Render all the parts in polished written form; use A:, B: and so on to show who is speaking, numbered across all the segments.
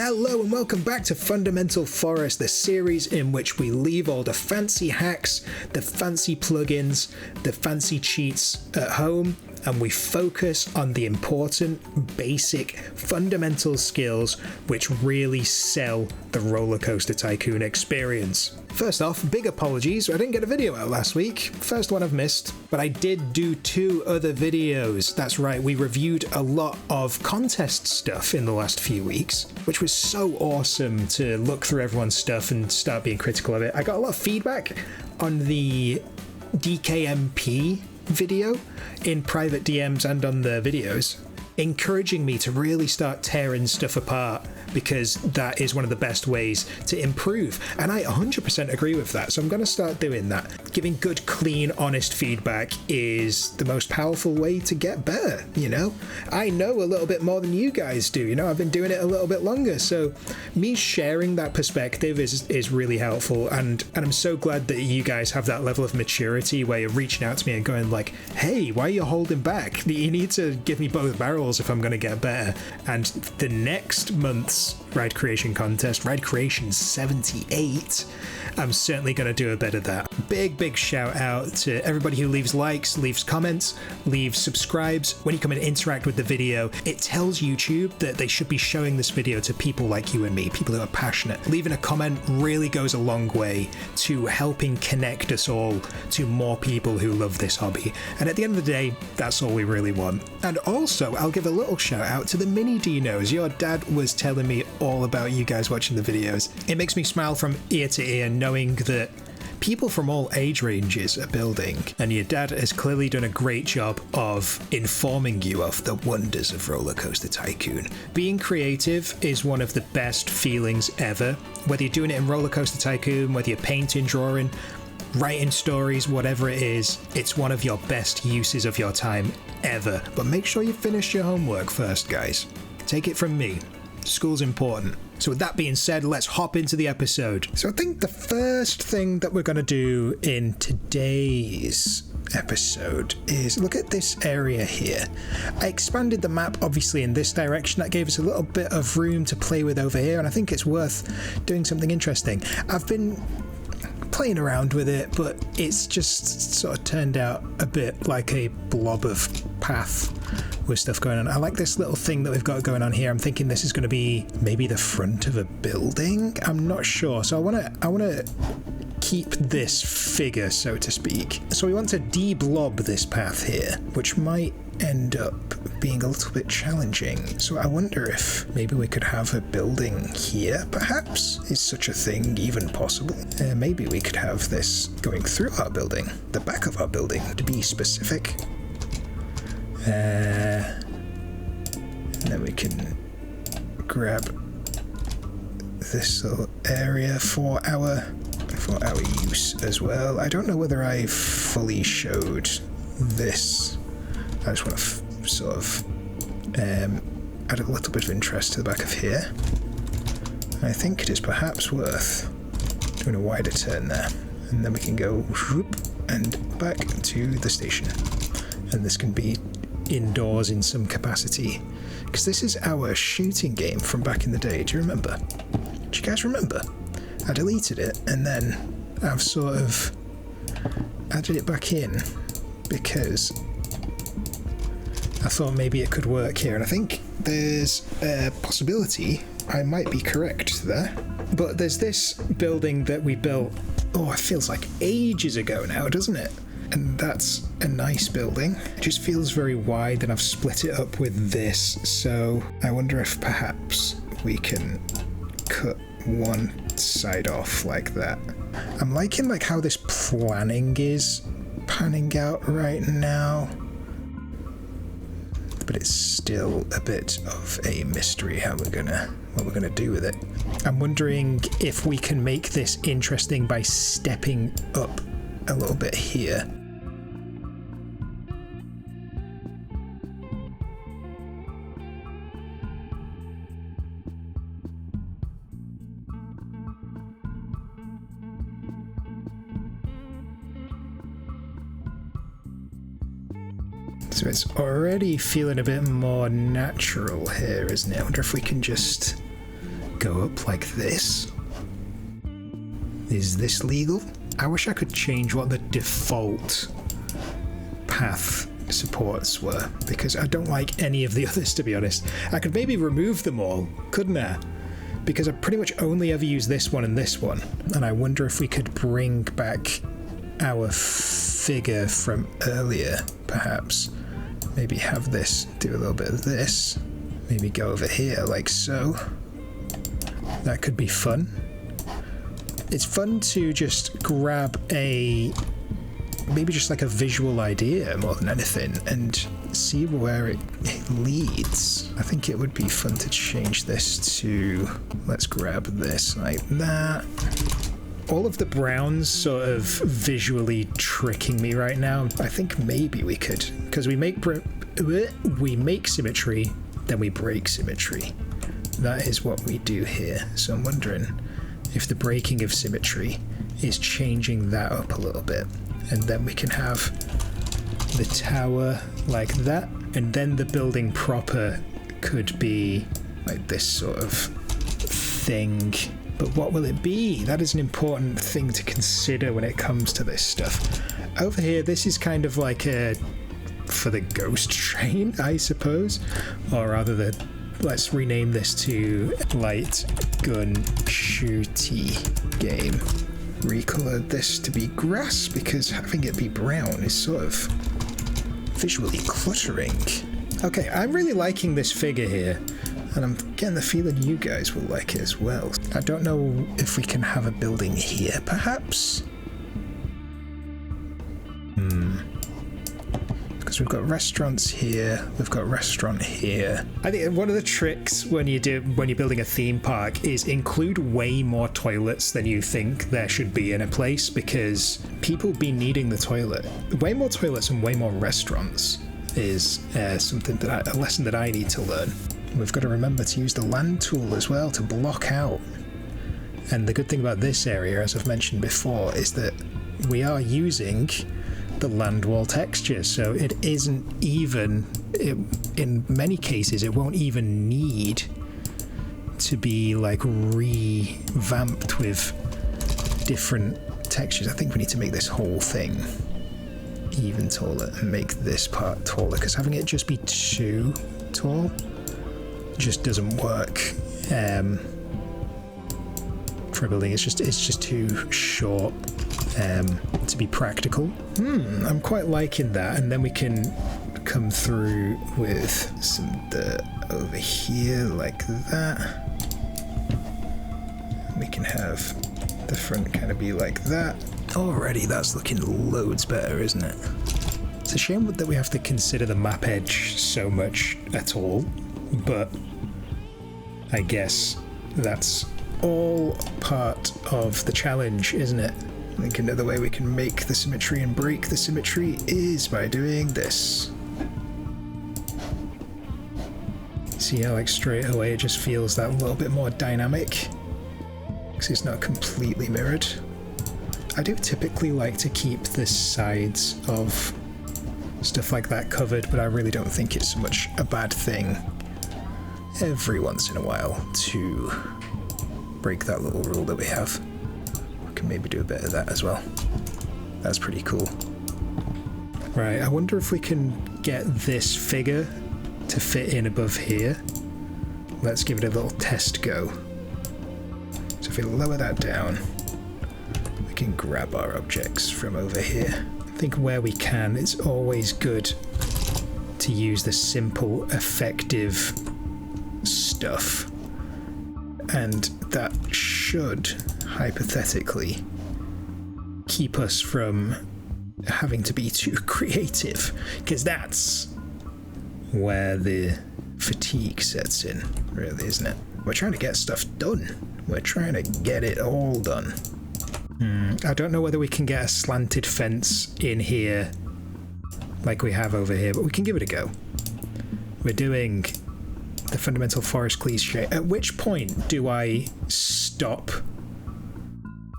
A: Hello and welcome back to Fundamental Forest, the series in which we leave all the fancy hacks, the fancy plugins, the fancy cheats at home, and we focus on the important, basic, fundamental skills which really sell the Roller Coaster Tycoon experience. First off, big apologies, I didn't get a video out last week. First one I've missed, but I did do 2 other videos. That's right, we reviewed a lot of contest stuff in the last few weeks, which was so awesome to look through everyone's stuff and start being critical of it. I got a lot of feedback on the DKMP video in private DMs and on the videos, encouraging me to really start tearing stuff apart because that is one of the best ways to improve, and I 100% agree with that, so I'm going to start doing that. Giving good, clean, honest feedback is the most powerful way to get better, you know? I know a little bit more than you guys do, you know? I've been doing it a little bit longer, so me sharing that perspective is really helpful, and I'm so glad that you guys have that level of maturity where you're reaching out to me and going like, hey, why are you holding back? You need to give me both barrels if I'm going to get better. And the next month's Ride Creation contest, Ride Creation 78, I'm certainly going to do a bit of that. Big shout out to everybody who leaves likes, leaves comments, leaves subscribes. When you come and interact with the video, it tells YouTube that they should be showing this video to people like you and me, people who are passionate. Leaving a comment really goes a long way to helping connect us all to more people who love this hobby. And at the end of the day, that's all we really want. And also, I'll give a little shout out to the mini dinos. Your dad was telling me all about you guys watching the videos. It makes me smile from ear to ear knowing that people from all age ranges are building, and your dad has clearly done a great job of informing you of the wonders of Roller Coaster Tycoon. Being creative is one of the best feelings ever, whether you're doing it in Roller Coaster Tycoon, whether you're painting, drawing, writing stories, whatever it is, it's one of your best uses of your time ever. But make sure you finish your homework first, guys. Take it from me. School's important. So with that being said, let's hop into the episode. So I think the first thing that we're going to do in today's episode is look at this area here. I expanded the map obviously in this direction. That gave us a little bit of room to play with over here, and I think it's worth doing something interesting. I've been playing around with it, but it's just sort of turned out a bit like a blob of path with stuff going on. I like this little thing that we've got going on here. I'm thinking this is going to be maybe the front of a building. I'm not sure. So I want to keep this figure, so to speak. So we want to de-blob this path here, which might end up being a little bit challenging. So I wonder if maybe we could have a building here, perhaps? Is such a thing even possible? Maybe we could have this going through our building, the back of our building, to be specific. And then we can grab this little area for our use as well. I don't know whether I fully showed this. I just want to sort of add a little bit of interest to the back of here. I think it is perhaps worth doing a wider turn there, and then we can go whoop and back to the station. And this can be indoors in some capacity, because this is our shooting game from back in the day. Do you remember? Do you guys remember? I deleted it and then I've sort of added it back in because I thought maybe it could work here, and I think there's a possibility I might be correct there. But there's this building that we built, it feels like ages ago now, doesn't it? And that's a nice building. It just feels very wide, and I've split it up with this, so I wonder if perhaps we can cut one side off like that. I'm liking like how this planning is panning out right now, but it's still a bit of a mystery what we're gonna do with it. I'm wondering if we can make this interesting by stepping up a little bit here. So it's already feeling a bit more natural here, isn't it? I wonder if we can just go up like this. Is this legal? I wish I could change what the default path supports were, because I don't like any of the others, to be honest. I could maybe remove them all, couldn't I? Because I pretty much only ever use this one and this one, and I wonder if we could bring back our figure from earlier, perhaps. Maybe have this do a little bit of this, maybe go over here like so. That could be fun. It's fun to just grab maybe just like a visual idea more than anything and see where it leads. I think it would be fun to change this to, let's grab this like that. All of the browns sort of visually tricking me right now. I think maybe we could, because we make symmetry, then we break symmetry. That is what we do here. So I'm wondering if the breaking of symmetry is changing that up a little bit. And then we can have the tower like that, and then the building proper could be like this sort of thing. But what will it be? That is an important thing to consider when it comes to this stuff. Over here, this is kind of like for the ghost train, I suppose. Or rather, let's rename this to light gun shooty game. Recolor this to be grass, because having it be brown is sort of visually cluttering. Okay, I'm really liking this figure here, and I'm getting the feeling you guys will like it as well. I don't know if we can have a building here, perhaps? Because we've got restaurants here, we've got restaurant here. I think one of the tricks when you're building a theme park is include way more toilets than you think there should be in a place, because people be needing the toilet. Way more toilets and way more restaurants is a lesson that I need to learn. We've got to remember to use the land tool as well to block out. And the good thing about this area, as I've mentioned before, is that we are using the land wall texture, so it isn't even, in many cases, it won't even need to be like revamped with different textures. I think we need to make this whole thing even taller and make this part taller, because having it just be too tall just doesn't work for a building. It's just too short to be practical. I'm quite liking that, and then we can come through with some dirt over here like that. We can have the front kind of be like that. Already that's looking loads better, isn't it? It's a shame that we have to consider the map edge so much at all, but I guess that's all part of the challenge, isn't it? I think another way we can make the symmetry and break the symmetry is by doing this. See how like straight away it just feels that little bit more dynamic? Because it's not completely mirrored. I do typically like to keep the sides of stuff like that covered, but I really don't think it's so much a bad thing every once in a while to break that little rule that we have. We can maybe do a bit of that as well. That's pretty cool. Right, I wonder if we can get this figure to fit in above here. Let's give it a little test go. So if we lower that down, we can grab our objects from over here. I think where we can, it's always good to use the simple, effective stuff. And that should, hypothetically, keep us from having to be too creative, because that's where the fatigue sets in, really, isn't it? We're trying to get stuff done. We're trying to get it all done. I don't know whether we can get a slanted fence in here like we have over here, but we can give it a go. We're doing the fundamental forest cliche. At which point do I stop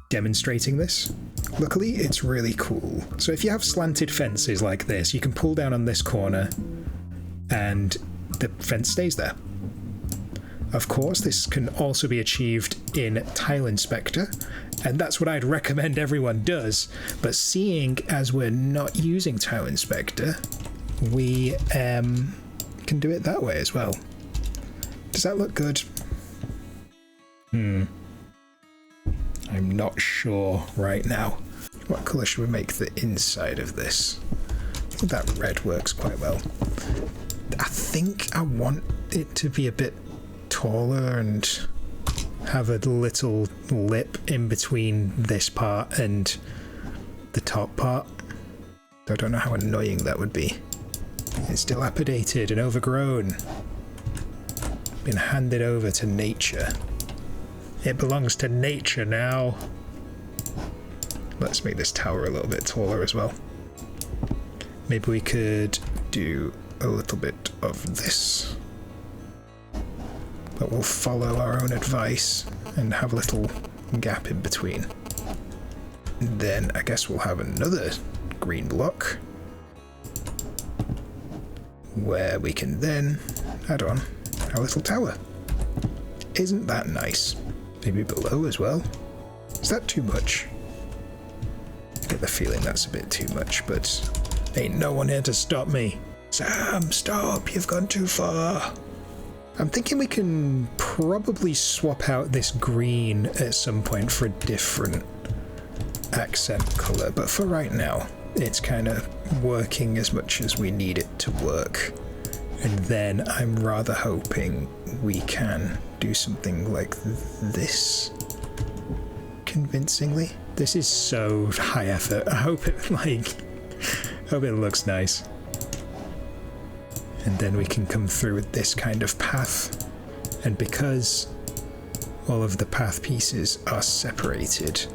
A: demonstrating this? Luckily, it's really cool. So if you have slanted fences like this, you can pull down on this corner and the fence stays there. Of course, this can also be achieved in Tile Inspector, and that's what I'd recommend everyone does. But seeing as we're not using Tile Inspector, we can do it that way as well. Does that look good? I'm not sure right now. What colour should we make the inside of this? I think that red works quite well. I think I want it to be a bit taller and have a little lip in between this part and the top part. I don't know how annoying that would be. It's dilapidated and overgrown. Been handed over to nature. It belongs to nature now. Let's make this tower a little bit taller as well. Maybe we could do a little bit of this. But we'll follow our own advice and have a little gap in between. And then I guess we'll have another green block where we can then add on our little tower. Isn't that nice? Maybe below as well. Is that too much? I get the feeling that's a bit too much, but ain't no one here to stop me. Sam, stop, you've gone too far. I'm thinking we can probably swap out this green at some point for a different accent colour, but for right now, it's kind of working as much as we need it to work. And then I'm rather hoping we can do something like this convincingly. This is so high effort. I hope it hope it looks nice. And then we can come through with this kind of path. And because all of the path pieces are separated,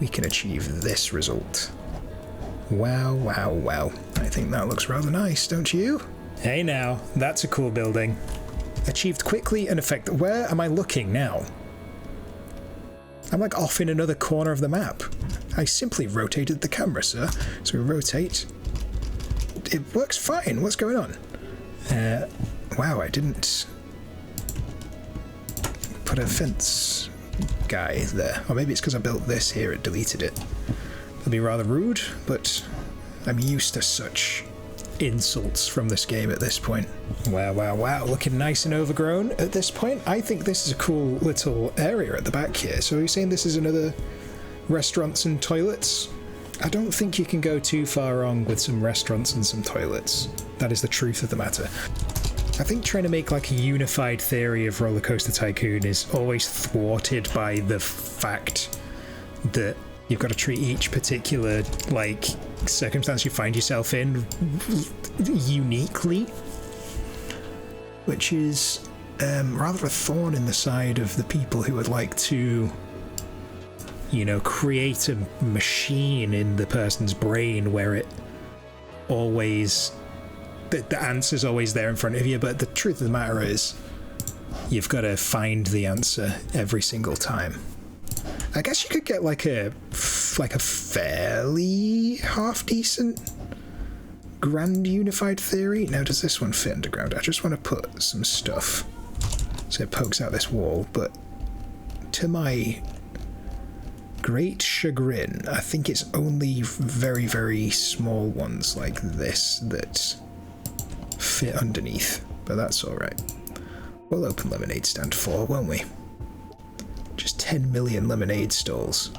A: we can achieve this result. Wow, wow, wow. I think that looks rather nice, don't you? Hey now, that's a cool building. Achieved quickly and effectively. Where am I looking now? I'm like off in another corner of the map. I simply rotated the camera, sir. So we rotate. It works fine. What's going on? Wow, I didn't put a fence guy there. Or maybe it's because I built this here, it deleted it. That'd be rather rude, but I'm used to such insults from this game at this point. Wow, wow, wow, looking nice and overgrown at this point. I think this is a cool little area at the back here. So are you saying this is another restaurants and toilets? I don't think you can go too far wrong with some restaurants and some toilets. That is the truth of the matter. I think trying to make like a unified theory of Roller Coaster Tycoon is always thwarted by the fact that you've got to treat each particular like circumstance you find yourself in uniquely, which is rather a thorn in the side of the people who would like to, you know, create a machine in the person's brain where it always, the answer's always there in front of you, but the truth of the matter is you've got to find the answer every single time. I guess you could get like a fairly half-decent grand unified theory. Now, does this one fit underground? I just want to put some stuff so it pokes out this wall, but to my great chagrin, I think it's only very, very small ones like this that fit underneath, but that's alright. We'll open Lemonade Stand 4, won't we? Just 10 million lemonade stalls.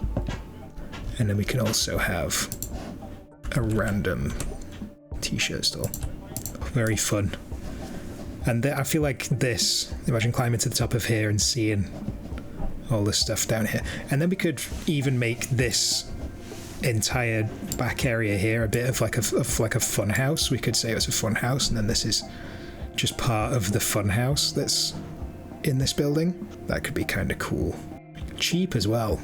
A: And then we can also have a random t-shirt stall. Very fun. And I feel like this, imagine climbing to the top of here and seeing all this stuff down here. And then we could even make this entire back area here a bit of like a fun house. We could say it's a fun house, and then this is just part of the fun house that's in this building. That could be kind of cool. Cheap as well.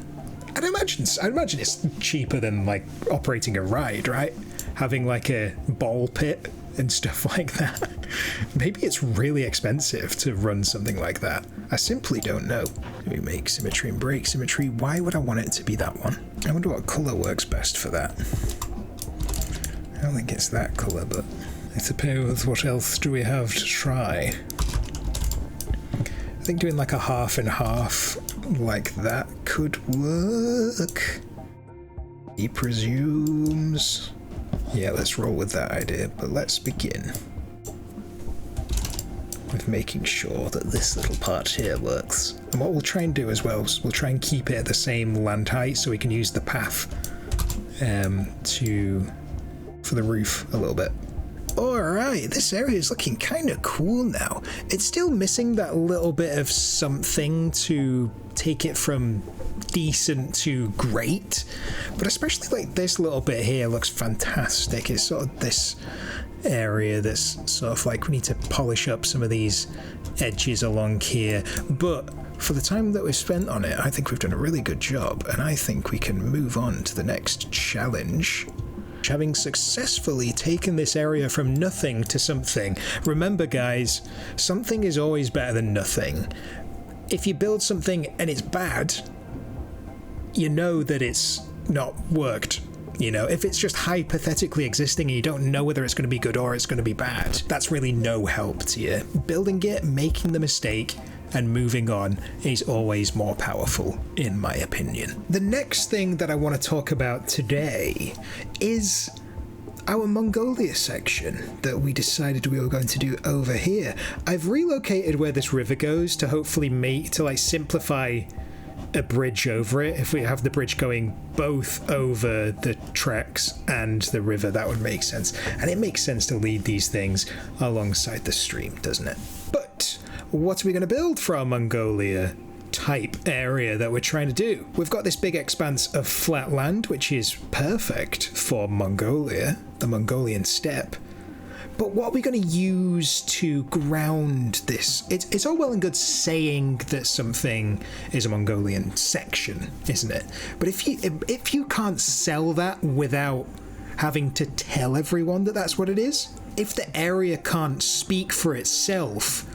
A: I'd imagine it's cheaper than like operating a ride, right? Having like a ball pit and stuff like that. Maybe it's really expensive to run something like that. I simply don't know. We make symmetry and break symmetry. Why would I want it to be that one? I wonder what colour works best for that. I don't think it's that colour, but I suppose what else do we have to try? think doing like a half and half like that could work. He presumes. Yeah, let's roll with that idea, but let's begin with making sure that this little part here works. And what we'll try and do as well is we'll try and keep it at the same land height so we can use the path for the roof a little bit. Alright, this area is looking kind of cool now. It's still missing that little bit of something to take it from decent to great, but especially like this little bit here looks fantastic. It's sort of this area that's sort of like we need to polish up some of these edges along here, but for the time that we've spent on it, I think we've done a really good job, and I think we can move on to the next challenge. Having successfully taken this area from nothing to something. Remember guys, something is always better than nothing. If you build something and it's bad, you know that it's not worked. You know, if it's just hypothetically existing and you don't know whether it's going to be good or it's going to be bad, that's really no help to you. Building it, making the mistake, and moving on is always more powerful, in my opinion. The next thing that I want to talk about today is our Mongolia section that we decided we were going to do over here. I've relocated where this river goes to hopefully simplify a bridge over it. If we have the bridge going both over the tracks and the river, that would make sense. And it makes sense to lead these things alongside the stream, doesn't it? But what are we going to build for our Mongolia type area that we're trying to do? We've got this big expanse of flat land, which is perfect for Mongolia, the Mongolian steppe. But what are we going to use to ground this? It's all well and good saying that something is a Mongolian section, isn't it? But if you can't sell that without having to tell everyone that that's what it is, if the area can't speak for itself,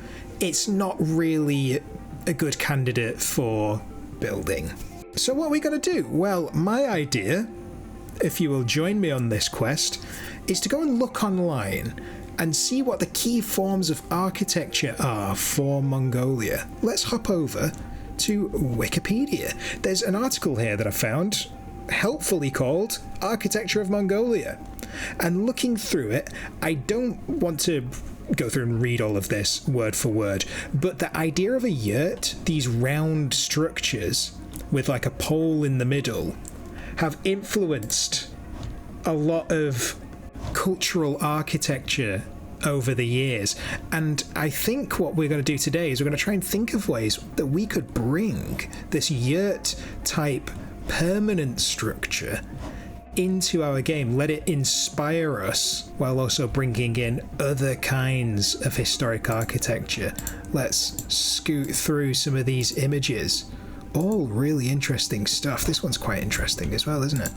A: it's not really a good candidate for building. So what are we going to do? Well, my idea, if you will join me on this quest, is to go and look online and see what the key forms of architecture are for Mongolia. Let's hop over to Wikipedia. There's an article here that I found, helpfully called Architecture of Mongolia. And looking through it, I don't want to go through and read all of this word for word, but the idea of a yurt, these round structures with like a pole in the middle, have influenced a lot of cultural architecture over the years. And I think what we're going to do today is we're going to try and think of ways that we could bring this yurt type permanent structure into our game, let it inspire us while also bringing in other kinds of historic architecture. Let's scoot through some of these images. All really interesting stuff. This one's quite interesting as well, isn't it?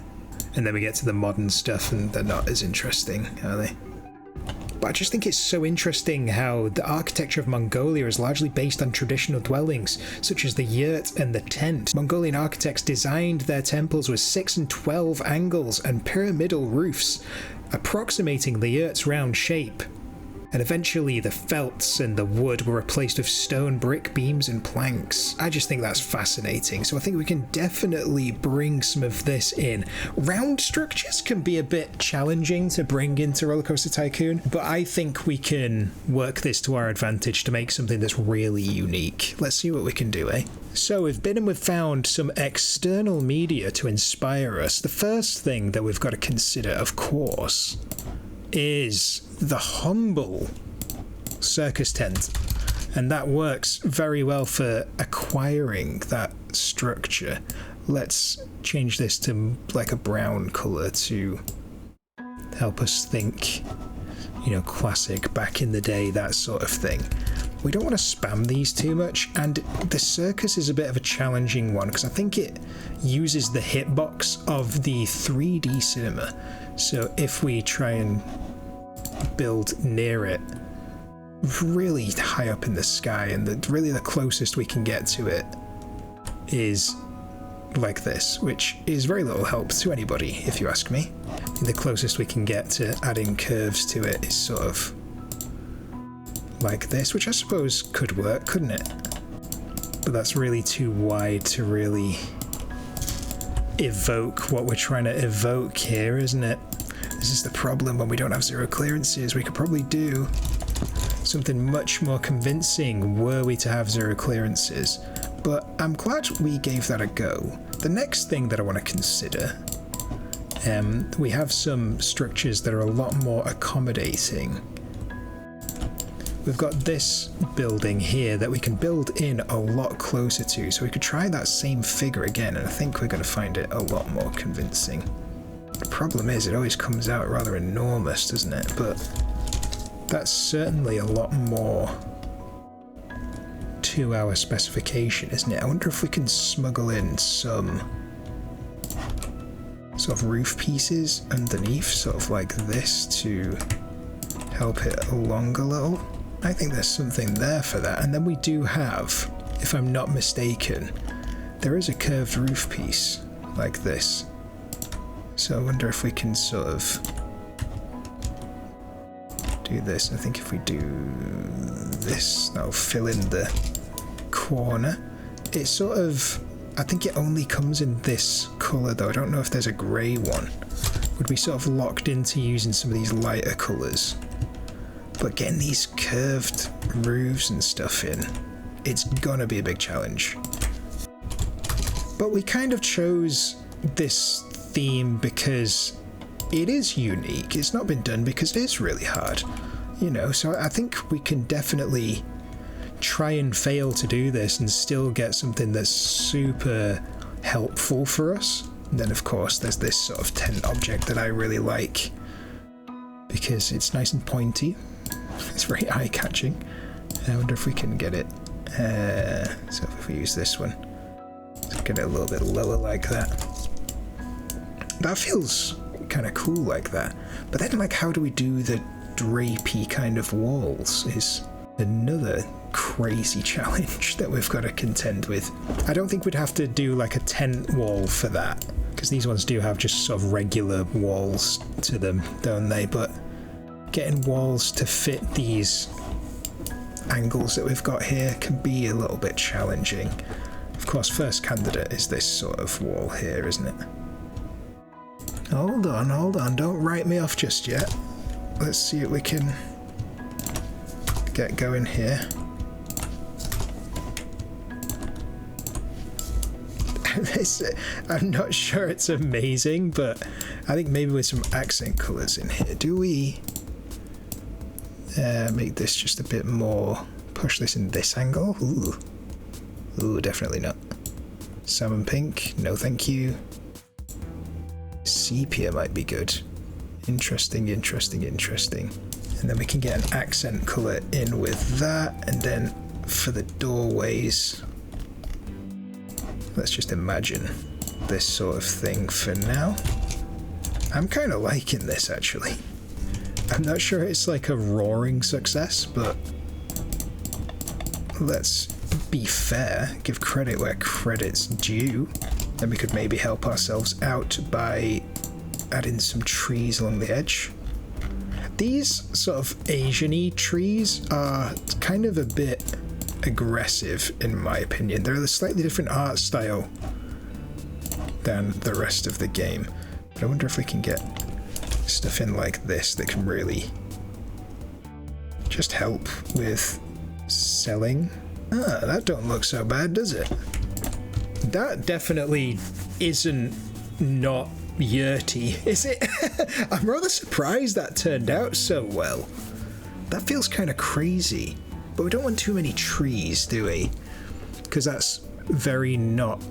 A: And then we get to the modern stuff and they're not as interesting, are they? But I just think it's so interesting how the architecture of Mongolia is largely based on traditional dwellings, such as the yurt and the tent. Mongolian architects designed their temples with 6 and 12 angles and pyramidal roofs, approximating the yurt's round shape. And eventually the felts and the wood were replaced with stone, brick, beams and planks. I just think that's fascinating, so I think we can definitely bring some of this in. Round structures can be a bit challenging to bring into Roller Coaster Tycoon, but I think we can work this to our advantage to make something that's really unique. Let's see what we can do, eh? So we've been and we've found some external media to inspire us. The first thing that we've got to consider, of course, is the humble circus tent, and that works very well for acquiring that structure. Let's change this to like a brown color to help us think, you know, classic, back in the day, that sort of thing. We don't want to spam these too much, and the circus is a bit of a challenging one because I think it uses the hitbox of the 3D cinema. So if we try and build near it, really high up in the sky, and really the closest we can get to it is like this, which is very little help to anybody, if you ask me. The closest we can get to adding curves to it is sort of like this, which I suppose could work, couldn't it? but that's really too wide to really evoke what we're trying to evoke here, isn't it? This is the problem when we don't have zero clearances. We could probably do something much more convincing were we to have zero clearances, but I'm glad we gave that a go. The next thing that I want to consider, we have some structures that are a lot more accommodating. We've got this building here that we can build in a lot closer to, so we could try that same figure again, and I think we're going to find it a lot more convincing. The problem is it always comes out rather enormous, doesn't it? But that's certainly a lot more to our specification, isn't it? I wonder if we can smuggle in some sort of roof pieces underneath, sort of like this, to help it along a little. I think there's something there for that. And then we do have, if I'm not mistaken, there is a curved roof piece like this. So I wonder if we can sort of do this. I think if we do this, that'll fill in the corner. It's sort of, I think it only comes in this colour though. I don't know if there's a grey one. Would be sort of locked into using some of these lighter colours. But getting these curved roofs and stuff in, it's gonna be a big challenge. But we kind of chose this theme because it is unique. It's not been done because it is really hard, you know, so I think we can definitely try and fail to do this and still get something that's super helpful for us. And then of course there's this sort of tent object that I really like because it's nice and pointy. It's very eye-catching. I wonder if we can get it, so if we use this one, let's get it a little bit lower like that. That feels kind of cool like that. But then, like, how do we do the drapey kind of walls is another crazy challenge that we've got to contend with. I don't think we'd have to do like a tent wall for that, because these ones do have just sort of regular walls to them, don't they? But getting walls to fit these angles that we've got here can be a little bit challenging. Of course, first candidate is this sort of wall here, isn't it? Hold on, don't write me off just yet. Let's see if we can get going here. I'm not sure it's amazing, but I think maybe with some accent colours in here. Do we make this just a bit more, push this in this angle? Ooh, definitely not. Salmon pink, no thank you. Sepia might be good. Interesting. And then we can get an accent colour in with that, and then for the doorways, let's just imagine this sort of thing for now. I'm kind of liking this, actually. I'm not sure it's like a roaring success, but let's be fair, give credit where credit's due. Then we could maybe help ourselves out by adding some trees along the edge. These sort of Asian-y trees are kind of a bit aggressive in my opinion. They're a slightly different art style than the rest of the game. But I wonder if we can get stuff in like this that can really just help with selling. That don't look so bad, does it? That definitely isn't not yurty, is it? I'm rather surprised that turned out so well. That feels kind of crazy. But we don't want too many trees, do we? Because that's very not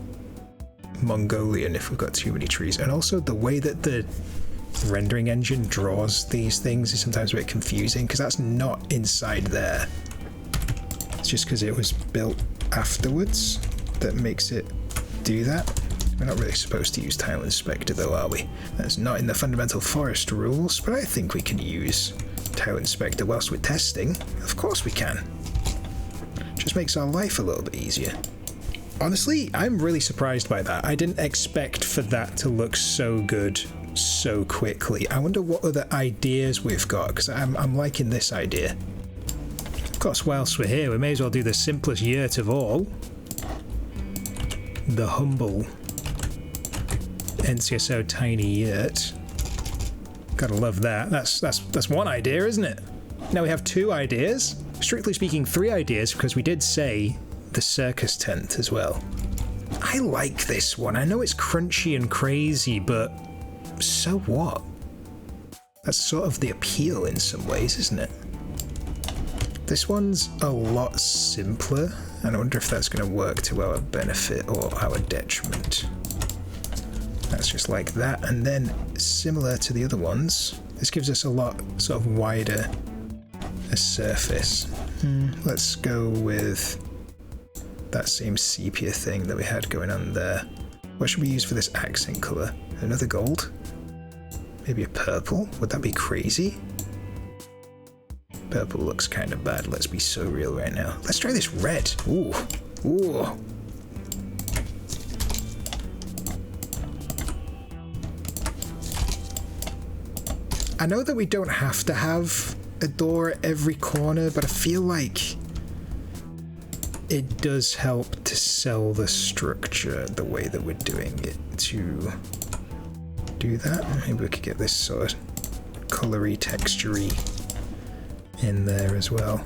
A: Mongolian if we've got too many trees. And also the way that the rendering engine draws these things is sometimes a bit confusing, because that's not inside there. It's just because it was built afterwards that makes it do that. We're not really supposed to use Tile Inspector though, are we? That's not in the fundamental forest rules, but I think we can use Tile Inspector whilst we're testing. Of course we can. Just makes our life a little bit easier. Honestly, I'm really surprised by that. I didn't expect for that to look so good so quickly. I wonder what other ideas we've got, because I'm liking this idea. Of course, whilst we're here, we may as well do the simplest yurt of all. the humble NCSO tiny yurt. Gotta love that. That's one idea, isn't it? Now we have 2 ideas. Strictly speaking, 3 ideas, because we did say the circus tent as well. I like this one. I know it's crunchy and crazy, but so what? That's sort of the appeal in some ways, isn't it? This one's a lot simpler, and I wonder if that's going to work to our benefit or our detriment. That's just like that, and then similar to the other ones, this gives us a lot sort of wider a surface. Let's go with that same sepia thing that we had going on there. What should we use for this accent colour? Another gold? Maybe a purple? Would that be crazy? Purple looks kind of bad, let's be so real right now. Let's try this red. Ooh. Ooh. I know that we don't have to have a door at every corner, but I feel like it does help to sell the structure the way that we're doing it to do that. Maybe we could get this sort of colory, textury in there as well.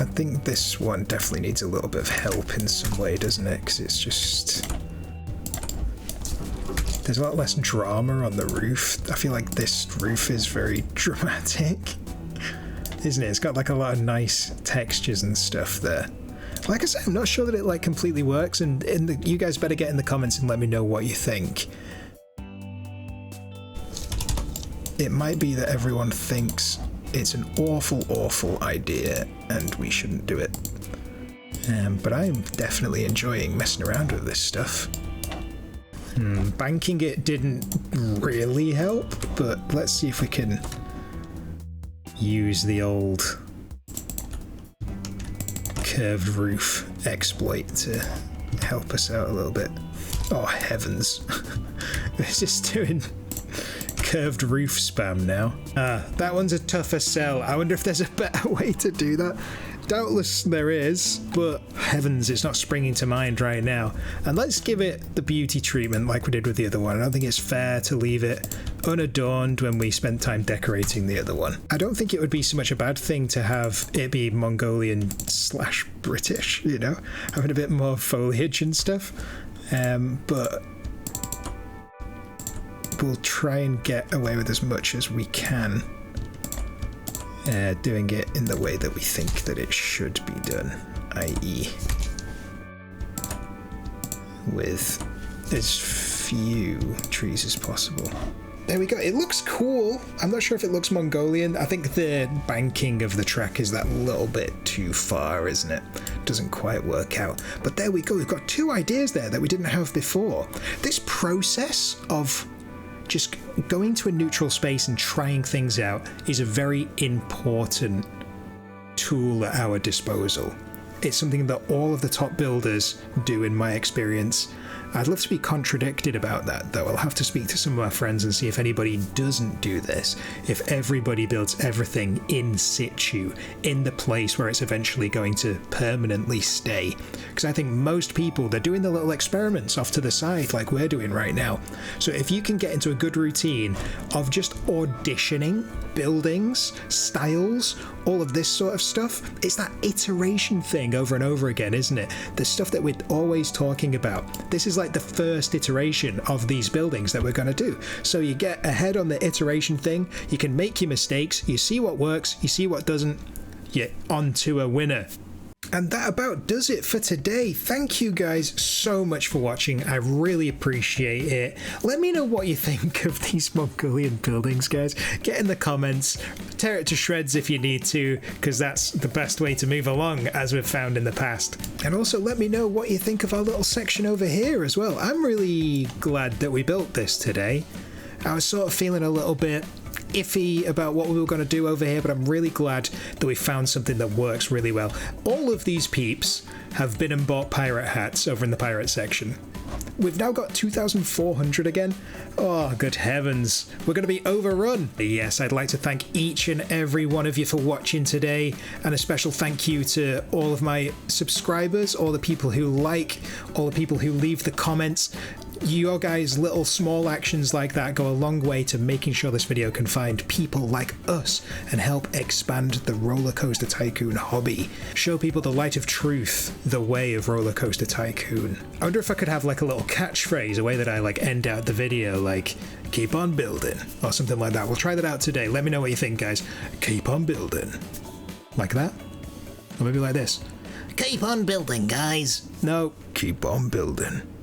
A: I think this one definitely needs a little bit of help in some way, doesn't it? Because it's just... there's a lot less drama on the roof. I feel like this roof is very dramatic, isn't it? It's got like a lot of nice textures and stuff there. Like I said, I'm not sure that it like completely works, and you guys better get in the comments and let me know what you think. It might be that everyone thinks it's an awful idea and we shouldn't do it. But I'm definitely enjoying messing around with this stuff. Banking it didn't really help, but let's see if we can use the old curved roof exploit to help us out a little bit. Oh heavens. It's just doing curved roof spam now. That one's a tougher sell. I wonder if there's a better way to do that. Doubtless there is, but heavens, it's not springing to mind right now. And let's give it the beauty treatment like we did with the other one. I don't think it's fair to leave it unadorned when we spent time decorating the other one. I don't think it would be so much a bad thing to have it be Mongolian / British, you know, having a bit more foliage and stuff. But we'll try and get away with as much as we can. Doing it in the way that we think that it should be done, i.e. with as few trees as possible. There we go. It looks cool. I'm not sure if it looks Mongolian. I think the banking of the track is that little bit too far, isn't it? Doesn't quite work out. But there we go. We've got 2 ideas there that we didn't have before. This process of just going to a neutral space and trying things out is a very important tool at our disposal. It's something that all of the top builders do in my experience. I'd love to be contradicted about that, though. I'll have to speak to some of my friends and see if anybody doesn't do this, if everybody builds everything in situ, in the place where it's eventually going to permanently stay. Because I think most people, they're doing the little experiments off to the side like we're doing right now. So if you can get into a good routine of just auditioning buildings, styles, all of this sort of stuff, it's that iteration thing over and over again, isn't it? The stuff that we're always talking about. This is like the first iteration of these buildings that we're going to do. So you get ahead on the iteration thing, you can make your mistakes, you see what works, you see what doesn't, you're on to a winner. And that about does it for today. Thank you guys so much for watching. I really appreciate it. Let me know what you think of these Mongolian buildings, guys. Get in the comments. Tear it to shreds if you need to, because that's the best way to move along, as we've found in the past. And also let me know what you think of our little section over here as well. I'm really glad that we built this today. I was sort of feeling a little bit iffy about what we were going to do over here, but I'm really glad that we found something that works really well. All of these peeps have been and bought pirate hats over in the pirate section. We've now got 2,400 again. Oh, good heavens. We're going to be overrun. Yes, I'd like to thank each and every one of you for watching today, and a special thank you to all of my subscribers, all the people who like, all the people who leave the comments. Your guys' little small actions like that go a long way to making sure this video can find people like us and help expand the roller coaster tycoon hobby. Show people the light of truth, the way of roller coaster tycoon. I wonder if I could have like a little catchphrase, a way that I like end out the video, like keep on building or something like that. We'll try that out today. Let me know what you think, guys. Keep on building. Like that? Or maybe like this.
B: Keep on building, guys.
A: No, keep on building.